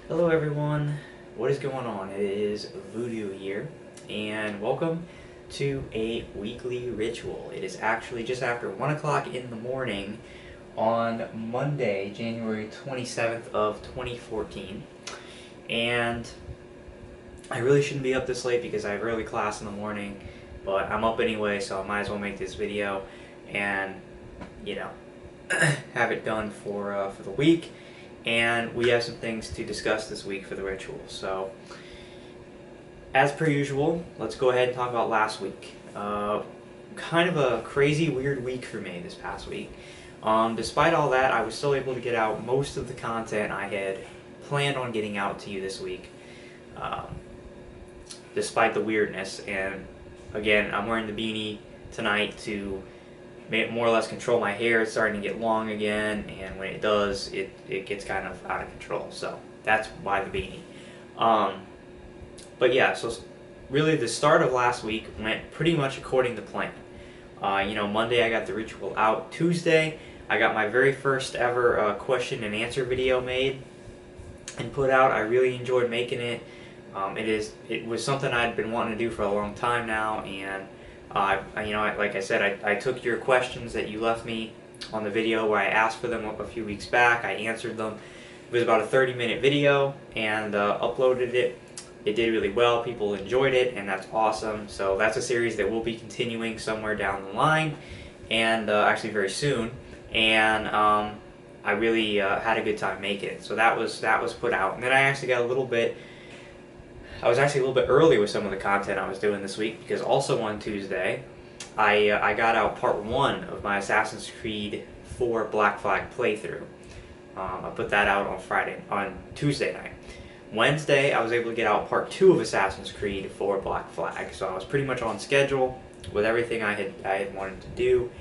Hello everyone, what is going on? It is Voodoo here, and welcome to a weekly ritual. It is actually just after 1 o'clock in the morning on Monday, January 27th of 2014, and I really shouldn't be up this late because I have early class in the morning, but I'm up anyway, so I might as well make this video and, you know, have it done for the week. And we have some things to discuss this week for the ritual. So, as per usual, let's go ahead and talk about last week. Kind of a crazy, weird week for me this past week. Despite all that, I was still able to get out most of the content I had planned on getting out to you this week, despite the weirdness. And again, I'm wearing the beanie tonight to more or less control my hair. It's starting to get long again, and when it does, it gets kind of out of control. So that's why the beanie. But yeah, so really the start of last week went pretty much according to plan. Monday I got the ritual out. Tuesday I got my very first ever question and answer video made and put out. I really enjoyed making it. It was something I'd been wanting to do for a long time now, and like I said, I took your questions that you left me on the video where I asked for them a few weeks back. I answered them. It was about a 30-minute video, and uploaded it. It did really well. People enjoyed it, and that's awesome. So that's a series that will be continuing somewhere down the line, and actually very soon. And I really had a good time making it. So that was put out, and then I actually got I was actually a little bit early with some of the content I was doing this week, because also on Tuesday, I got out part 1 of my Assassin's Creed 4 Black Flag playthrough. I put that out on Tuesday night. Wednesday, I was able to get out part 2 of Assassin's Creed 4 Black Flag, so I was pretty much on schedule with everything I had wanted to do.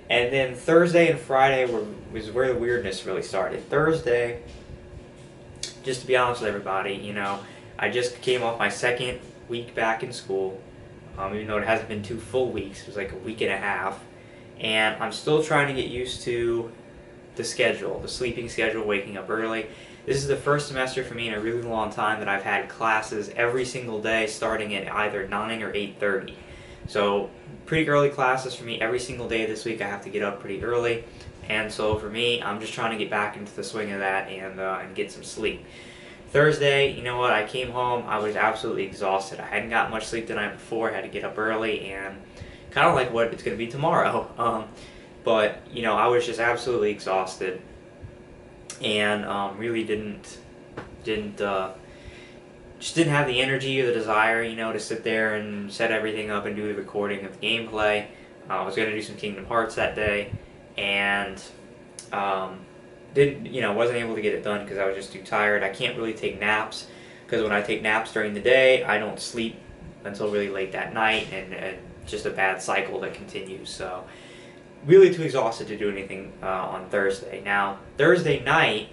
And then Thursday and Friday was where the weirdness really started. Thursday, just to be honest with everybody, I just came off my second week back in school, even though it hasn't been 2 full weeks. It was like a week and a half. And I'm still trying to get used to the schedule, the sleeping schedule, waking up early. This is the first semester for me in a really long time that I've had classes every single day starting at either 9 or 8:30. So pretty early classes for me every single day this week. I have to get up pretty early. And so for me, I'm just trying to get back into the swing of that and get some sleep. Thursday, you know what, I came home, I was absolutely exhausted. I hadn't got much sleep the night before, I had to get up early, and kind of like what it's going to be tomorrow. But, I was just absolutely exhausted, and really just didn't have the energy or the desire, to sit there and set everything up and do the recording of the gameplay. I was going to do some Kingdom Hearts that day, and wasn't able to get it done because I was just too tired. I can't really take naps, because when I take naps during the day, I don't sleep until really late that night, and just a bad cycle that continues. So really too exhausted to do anything on Thursday. Now, Thursday night,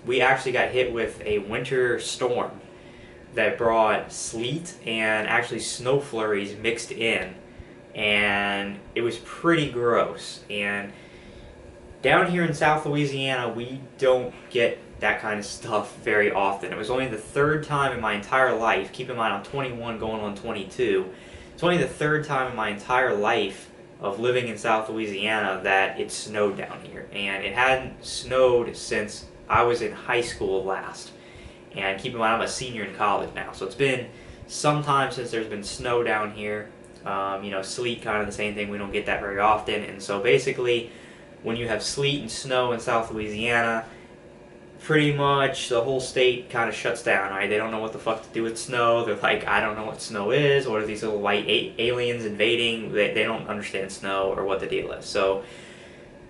we actually got hit with a winter storm that brought sleet and actually snow flurries mixed in, and it was pretty gross. And down here in South Louisiana, we don't get that kind of stuff very often. It was only the 3rd time in my entire life, keep in mind I'm 21 going on 22, it's only the 3rd time in my entire life of living in South Louisiana that it snowed down here. And it hadn't snowed since I was in high school last. And keep in mind I'm a senior in college now, so it's been some time since there's been snow down here. Sleet, kind of the same thing, we don't get that very often. And so basically, when you have sleet and snow in South Louisiana, pretty much the whole state kind of shuts down, right? They don't know what the fuck to do with snow. They're like, I don't know what snow is. What are these little white aliens invading? They don't understand snow or what the deal is. So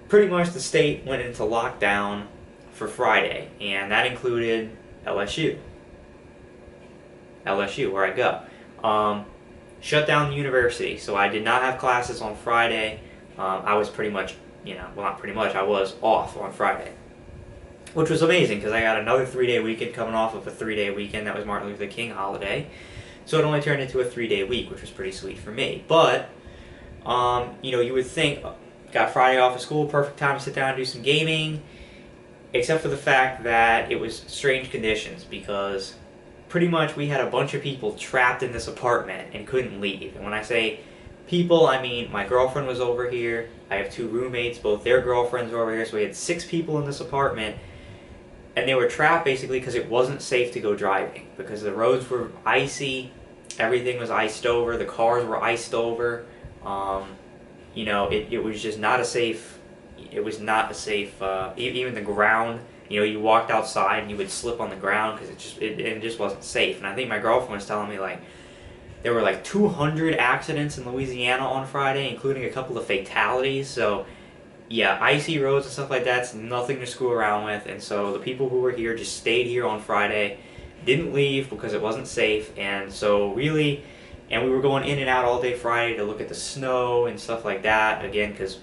pretty much the state went into lockdown for Friday, and that included LSU, where I go. Shut down the university, so I did not have classes on Friday. I was pretty much, not pretty much, I was off on Friday, which was amazing because I got another 3-day weekend coming off of a 3-day weekend that was Martin Luther King holiday. So it only turned into a 3-day week, which was pretty sweet for me. But, you would think, got Friday off of school, perfect time to sit down and do some gaming. except for the fact that it was strange conditions because pretty much we had a bunch of people trapped in this apartment and couldn't leave. And when I say people, I mean my girlfriend was over here. I have 2 roommates, both their girlfriends were over here, so we had 6 people in this apartment, and they were trapped basically because it wasn't safe to go driving because the roads were icy, everything was iced over, the cars were iced over. You know, it was just not a safe. It was not a safe. Even the ground. You know, you walked outside and you would slip on the ground because it just wasn't safe. And I think my girlfriend was telling me like there were like 200 accidents in Louisiana on Friday, including a couple of fatalities. So yeah, icy roads and stuff like that's nothing to screw around with. And so the people who were here just stayed here on Friday, didn't leave because it wasn't safe. And so really, and we were going in and out all day Friday to look at the snow and stuff like that. Again, because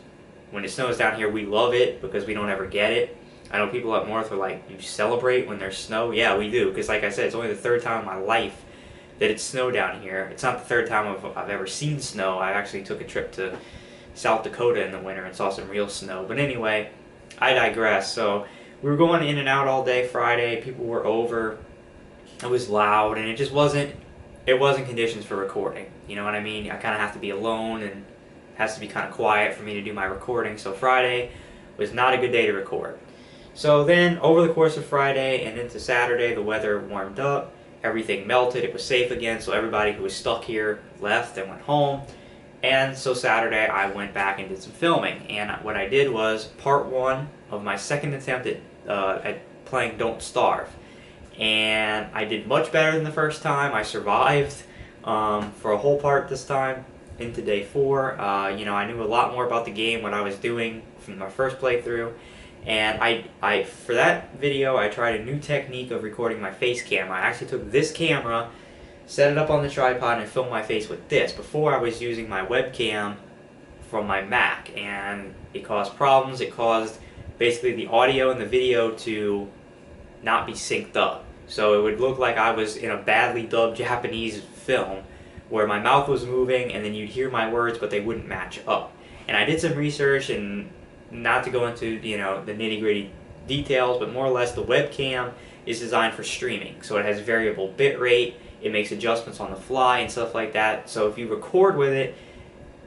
when it snows down here, we love it because we don't ever get it. I know people up north are like, you celebrate when there's snow? Yeah, we do, because like I said, it's only the 3rd time in my life that it's snowed down here. It's not the 3rd time I've ever seen snow. I actually took a trip to South Dakota in the winter and saw some real snow. But anyway, I digress. So we were going in and out all day Friday. People were over. It was loud, and it just wasn't conditions for recording. You know what I mean? I kind of have to be alone, and it has to be kind of quiet for me to do my recording. So Friday was not a good day to record. So then, over the course of Friday and into Saturday, the weather warmed up, everything melted, it was safe again, so everybody who was stuck here left and went home. And so Saturday, I went back and did some filming. And what I did was part 1 of my 2nd attempt at playing Don't Starve. And I did much better than the first time. I survived for a whole part this time into day 4. You know, I knew a lot more about the game, what I was doing from my first playthrough. And I for that video, I tried a new technique of recording my face camera. I actually took this camera, set it up on the tripod, and filmed my face with this. Before, I was using my webcam from my Mac, and it caused problems. It caused basically the audio and the video to not be synced up. So it would look like I was in a badly dubbed Japanese film where my mouth was moving and then you'd hear my words but they wouldn't match up. And I did some research, and not to go into, you know, the nitty-gritty details, but more or less the webcam is designed for streaming. So it has variable bit rate, it makes adjustments on the fly and stuff like that. So if you record with it,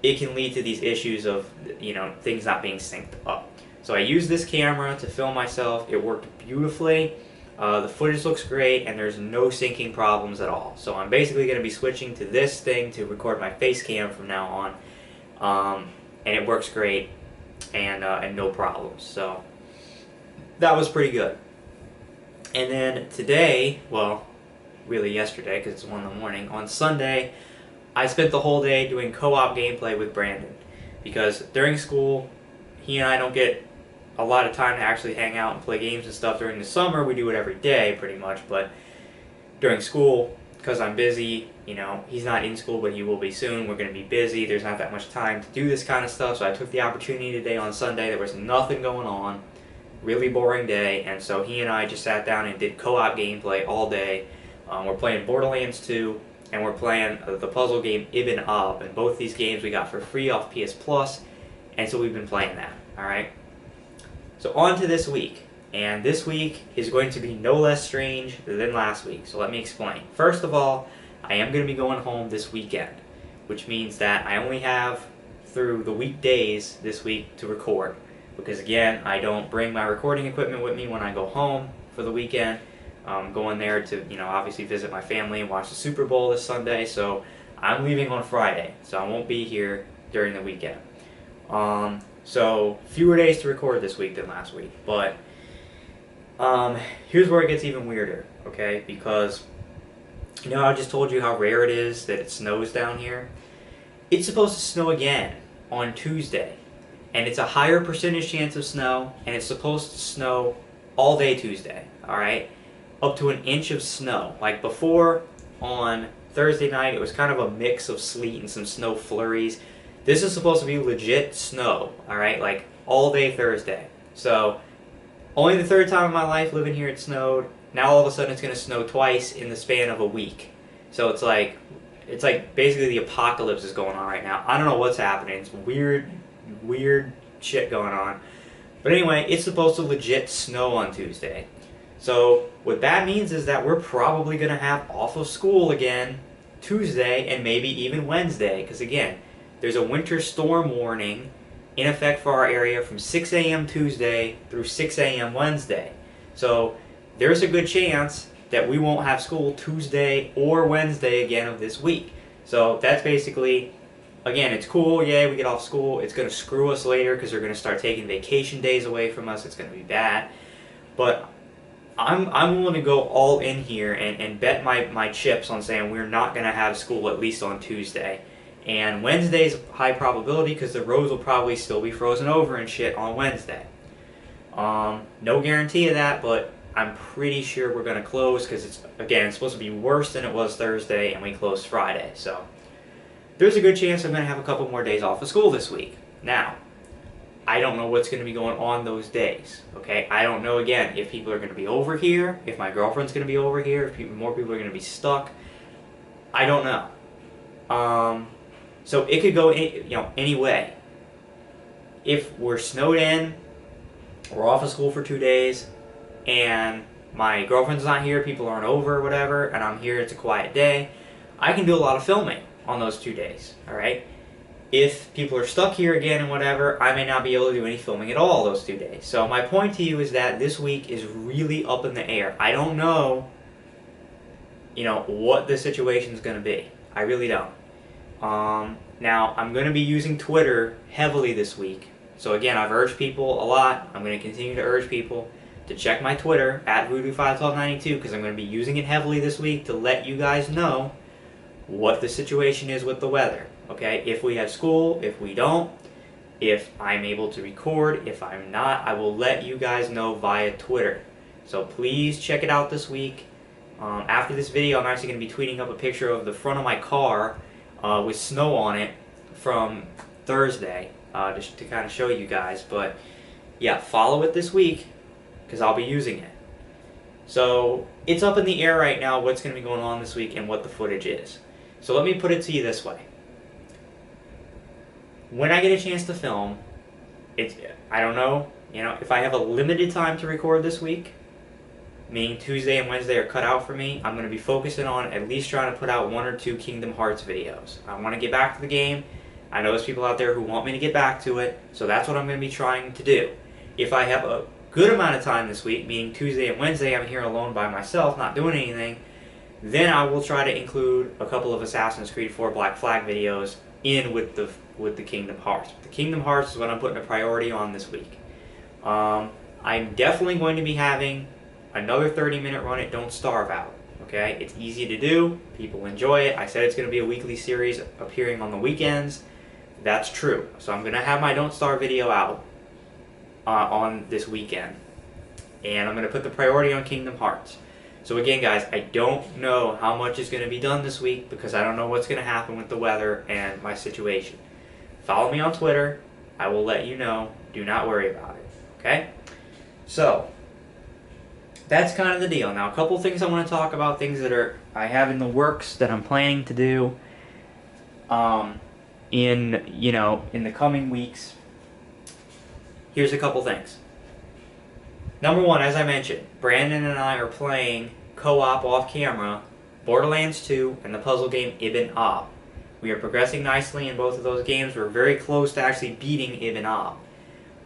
it can lead to these issues of, you know, things not being synced up. So I used this camera to film myself. It worked beautifully. The footage looks great, and there's no syncing problems at all. So I'm basically going to be switching to this thing to record my face cam from now on, and it works great, and no problems. So that was pretty good. And then today, well, really yesterday because it's 1 in the morning, on Sunday, I spent the whole day doing co-op gameplay with Brandon, because during school, he and I don't get a lot of time to actually hang out and play games and stuff. During the summer, we do it every day pretty much, but during school, because I'm busy, you know, he's not in school, but he will be soon, we're going to be busy, there's not that much time to do this kind of stuff, so I took the opportunity today on Sunday. There was nothing going on, really boring day, and so he and I just sat down and did co-op gameplay all day. We're playing Borderlands 2, and we're playing the puzzle game Ibn Ab, and both these games we got for free off PS Plus, and so we've been playing that, alright? So on to this week, and this week is going to be no less strange than last week, so let me explain. First of all, I am going to be going home this weekend, which means that I only have through the weekdays this week to record, because again, I don't bring my recording equipment with me when I go home for the weekend. I'm going there to, you know, obviously visit my family and watch the Super Bowl this Sunday, so I'm leaving on Friday, so I won't be here during the weekend. So fewer days to record this week than last week, but here's where it gets even weirder, okay? Because, you know, I just told you how rare it is that it snows down here. It's supposed to snow again on Tuesday, and it's a higher percentage chance of snow, and it's supposed to snow all day Tuesday, alright? Up to 1 inch of snow. Like before, on Thursday night, it was kind of a mix of sleet and some snow flurries. This is supposed to be legit snow, alright? Like all day Thursday. So, only the 3rd time in my life living here it snowed. Now all of a sudden it's going to snow twice in the span of a week. So it's like basically the apocalypse is going on right now. I don't know what's happening. It's weird shit going on. But anyway, it's supposed to legit snow on Tuesday. So what that means is that we're probably going to have off of school again Tuesday and maybe even Wednesday. Because again, there's a winter storm warning in effect for our area from 6 a.m. Tuesday through 6 a.m. Wednesday. So there's a good chance that we won't have school Tuesday or Wednesday again of this week. So that's basically, again, it's cool, yay, we get off school. It's going to screw us later because they're going to start taking vacation days away from us. It's going to be bad. But I'm willing to go all in here and bet my chips on saying we're not going to have school at least on Tuesday. And Wednesday's high probability because the roads will probably still be frozen over and shit on Wednesday. No guarantee of that, but I'm pretty sure we're going to close because it's supposed to be worse than it was Thursday and we closed Friday. So there's a good chance I'm going to have a couple more days off of school this week. Now, I don't know what's going to be going on those days, okay? I don't know, again, if people are going to be over here, if my girlfriend's going to be over here, if more people are going to be stuck. I don't know. So it could go any way. If we're snowed in, we're off of school for 2 days, and my girlfriend's not here, people aren't over or whatever, and I'm here, it's a quiet day, I can do a lot of filming on those 2 days, alright? If people are stuck here again and whatever, I may not be able to do any filming at all those 2 days. So my point to you is that this week is really up in the air. I don't know, what the situation's going to be. I really don't. Now, I'm going to be using Twitter heavily this week. So again, I've urged people a lot. I'm going to continue to urge people to check my Twitter, @Voodoo51292, because I'm going to be using it heavily this week to let you guys know what the situation is with the weather. Okay, if we have school, if we don't, if I'm able to record, if I'm not, I will let you guys know via Twitter. So please check it out this week. After this video, I'm actually going to be tweeting up a picture of the front of my car with snow on it from Thursday, just to kind of show you guys. But yeah, follow it this week because I'll be using it. So it's up in the air right now what's going to be going on this week and what the footage is. So let me put it to you this way. When I get a chance to film, I don't know, if I have a limited time to record this week, meaning Tuesday and Wednesday are cut out for me, I'm going to be focusing on at least trying to put out 1 or 2 Kingdom Hearts videos. I want to get back to the game. I know there's people out there who want me to get back to it, so that's what I'm going to be trying to do. If I have a good amount of time this week, meaning Tuesday and Wednesday I'm here alone by myself, not doing anything, then I will try to include a couple of Assassin's Creed 4 Black Flag videos in with the Kingdom Hearts. The Kingdom Hearts is what I'm putting a priority on this week. I'm definitely going to be having another 30-minute run at Don't Starve out. Okay, it's easy to do. People enjoy it. I said it's going to be a weekly series appearing on the weekends. That's true. So I'm going to have my Don't Starve video out on this weekend, and I'm going to put the priority on Kingdom Hearts. So again, guys, I don't know how much is going to be done this week because I don't know what's going to happen with the weather and my situation. Follow me on Twitter. I will let you know. Do not worry about it. Okay? So, that's kind of the deal. Now, a couple things I want to talk about, things that I have in the works that I'm planning to do in the coming weeks. Here's a couple things. Number one, as I mentioned, Brandon and I are playing co-op off-camera Borderlands 2 and the puzzle game Ibn Ab. We are progressing nicely in both of those games. We're very close to actually beating Ibn Ab.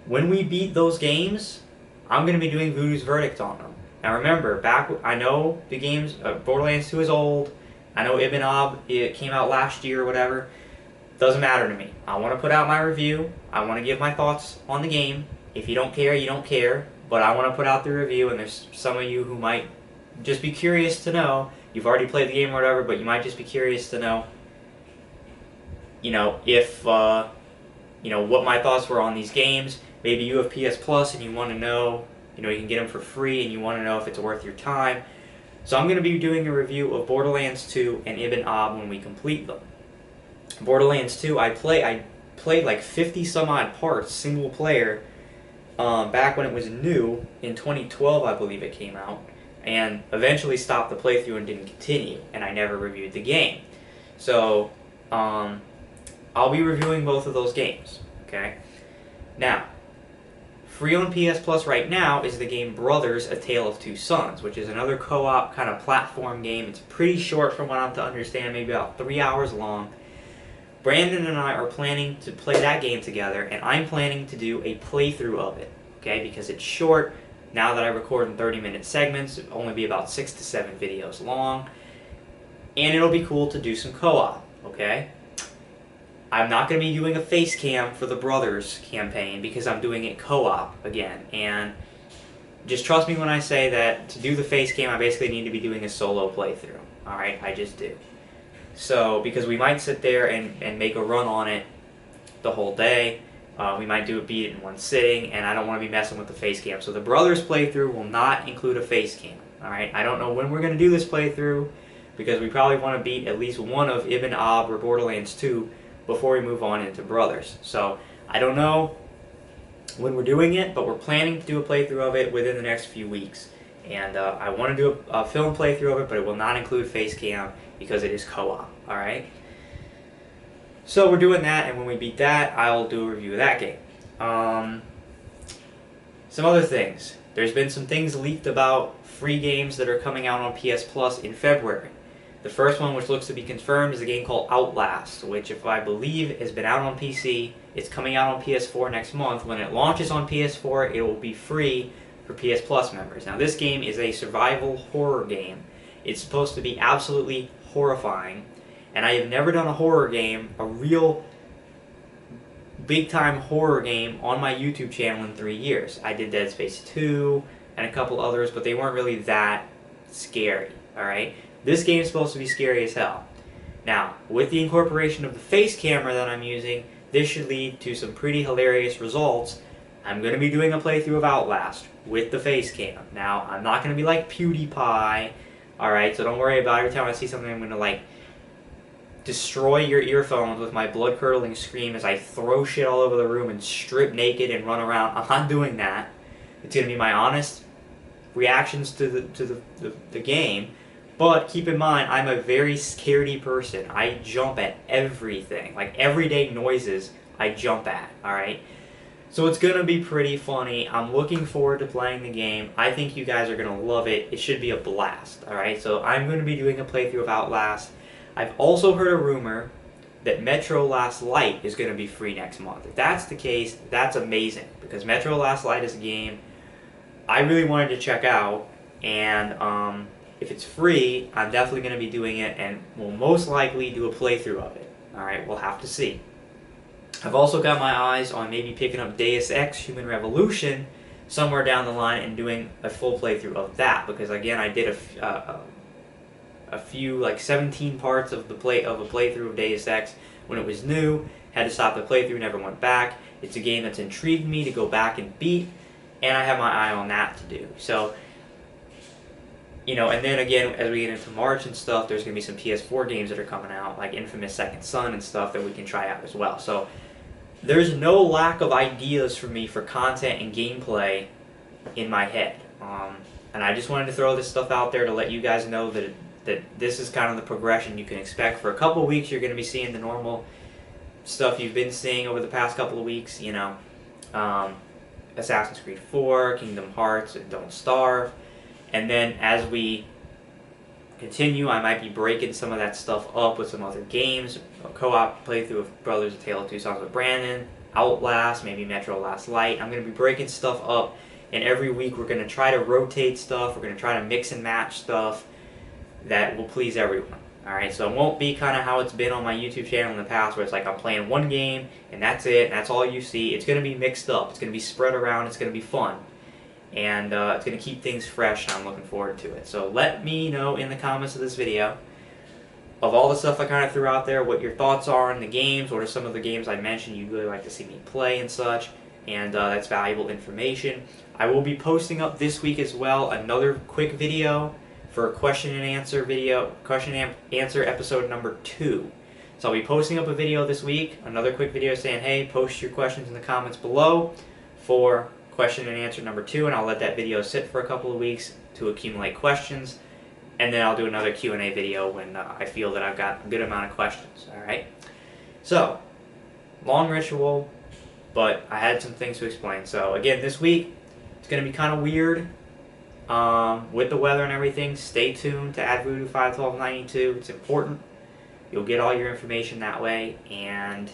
When we beat those games, I'm going to be doing Voodoo's Verdict on them. Now remember, I know the games, Borderlands 2 is old. I know Ibn Ab, it came out last year or whatever. Doesn't matter to me. I want to put out my review. I want to give my thoughts on the game. If you don't care, you don't care. But I want to put out the review, and there's some of you who might just be curious to know. You've already played the game or whatever, but you might just be curious to know, if, what my thoughts were on these games. Maybe you have PS Plus and you want to know, you can get them for free and you want to know if it's worth your time. So I'm going to be doing a review of Borderlands 2 and Ibn Ab when we complete them. Borderlands 2, I played like 50 some odd parts, single player, back when it was new, in 2012 I believe it came out, and eventually stopped the playthrough and didn't continue, and I never reviewed the game. So, I'll be reviewing both of those games, okay? Now, Free on PS Plus right now is the game Brothers: A Tale of Two Sons, which is another co-op kind of platform game. It's pretty short from what I'm to understand, maybe about 3 hours long. Brandon and I are planning to play that game together, and I'm planning to do a playthrough of it, okay, because it's short. Now that I record in 30-minute segments, it'll only be about 6 to 7 videos long, and it'll be cool to do some co-op, okay? I'm not going to be doing a face cam for the Brothers campaign because I'm doing it co-op again, and just trust me when I say that to do the face cam, I basically need to be doing a solo playthrough, alright? I just do. So, because we might sit there and make a run on it the whole day, we might beat it in one sitting, and I don't want to be messing with the face cam. So the Brothers playthrough will not include a face cam, alright? I don't know when we're going to do this playthrough, because we probably want to beat at least one of Ibn Ab or Borderlands 2 before we move on into Brothers. So, I don't know when we're doing it, but we're planning to do a playthrough of it within the next few weeks. And I want to do a film playthrough of it, but it will not include face cam because it is co-op, alright? So we're doing that, and when we beat that, I'll do a review of that game. Some other things. There's been some things leaked about free games that are coming out on PS Plus in February. The first one, which looks to be confirmed, is a game called Outlast, which, if I believe, has been out on PC. It's coming out on PS4 next month. When it launches on PS4, it will be free for PS Plus members. Now, this game is a survival horror game. It's supposed to be absolutely horrifying, and I have never done a horror game, a real big-time horror game, on my YouTube channel in 3 years. I did Dead Space 2 and a couple others, but they weren't really that scary, alright? This game is supposed to be scary as hell. Now, with the incorporation of the face camera that I'm using, this should lead to some pretty hilarious results. I'm going to be doing a playthrough of Outlast with the face cam. Now, I'm not going to be like PewDiePie, alright, so don't worry about it. Every time I see something, I'm going to, like, destroy your earphones with my blood-curdling scream as I throw shit all over the room and strip naked and run around. I'm not doing that. It's going to be my honest reactions to the game. But keep in mind, I'm a very scaredy person. I jump at everything. Like, everyday noises, I jump at, alright? So it's going to be pretty funny. I'm looking forward to playing the game. I think you guys are going to love it. It should be a blast, alright? So I'm going to be doing a playthrough of Outlast. I've also heard a rumor that Metro Last Light is going to be free next month. If that's the case, that's amazing, because Metro Last Light is a game I really wanted to check out, and if it's free, I'm definitely going to be doing it, and will most likely do a playthrough of it. Alright, we'll have to see. I've also got my eyes on maybe picking up Deus Ex Human Revolution somewhere down the line and doing a full playthrough of that, because again, I did a few, like 17 parts of a playthrough of Deus Ex when it was new. Had to stop the playthrough, never went back. It's a game that's intrigued me to go back and beat, and I have my eye on that to do. So, you know, and then again, as we get into March and stuff, there's going to be some PS4 games that are coming out, like Infamous Second Son and stuff that we can try out as well. So, there's no lack of ideas for me for content and gameplay in my head. And I just wanted to throw this stuff out there to let you guys know that this is kind of the progression you can expect. For a couple of weeks, you're going to be seeing the normal stuff you've been seeing over the past couple of weeks, you know. Assassin's Creed 4, Kingdom Hearts, and Don't Starve. And then as we continue, I might be breaking some of that stuff up with some other games. A co-op playthrough of Brothers: A Tale of Two Sons with Brandon, Outlast, maybe Metro Last Light. I'm going to be breaking stuff up, and every week we're going to try to rotate stuff. We're going to try to mix and match stuff that will please everyone. Alright, so it won't be kind of how it's been on my YouTube channel in the past, where it's like I'm playing one game, and that's it, and that's all you see. It's going to be mixed up. It's going to be spread around. It's going to be fun. And it's going to keep things fresh, and I'm looking forward to it. So let me know in the comments of this video, of all the stuff I kind of threw out there, what your thoughts are on the games. What are some of the games I mentioned you'd really like to see me play and such. And that's valuable information. I will be posting up this week as well another quick video for a question and answer episode number 2. So I'll be posting up a video this week, another quick video saying, hey, post your questions in the comments below for question and answer number 2, and I'll let that video sit for a couple of weeks to accumulate questions, and then I'll do another Q&A video when I feel that I've got a good amount of questions, alright? So, long ritual, but I had some things to explain. So again, this week it's going to be kind of weird with the weather and everything. Stay tuned to @voodoo51292. It's important. You'll get all your information that way, and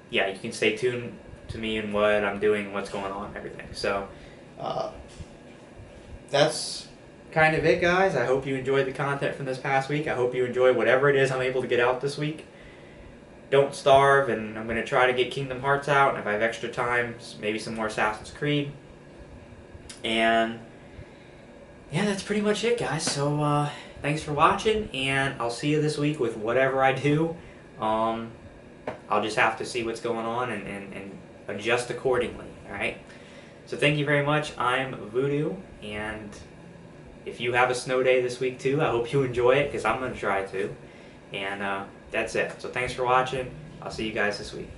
yeah, you can stay tuned to me and what I'm doing, what's going on, and everything. So that's kind of it, guys. I hope you enjoyed the content from this past week. I hope you enjoy whatever it is I'm able to get out this week. Don't starve, and I'm going to try to get Kingdom Hearts out, and if I have extra time, maybe some more Assassin's Creed. And yeah, that's pretty much it, guys. So thanks for watching, and I'll see you this week with whatever I do. I'll just have to see what's going on and adjust accordingly, alright? So thank you very much. I'm Voodoo, and if you have a snow day this week too, I hope you enjoy it, because I'm going to try to. And that's it. So thanks for watching. I'll see you guys this week.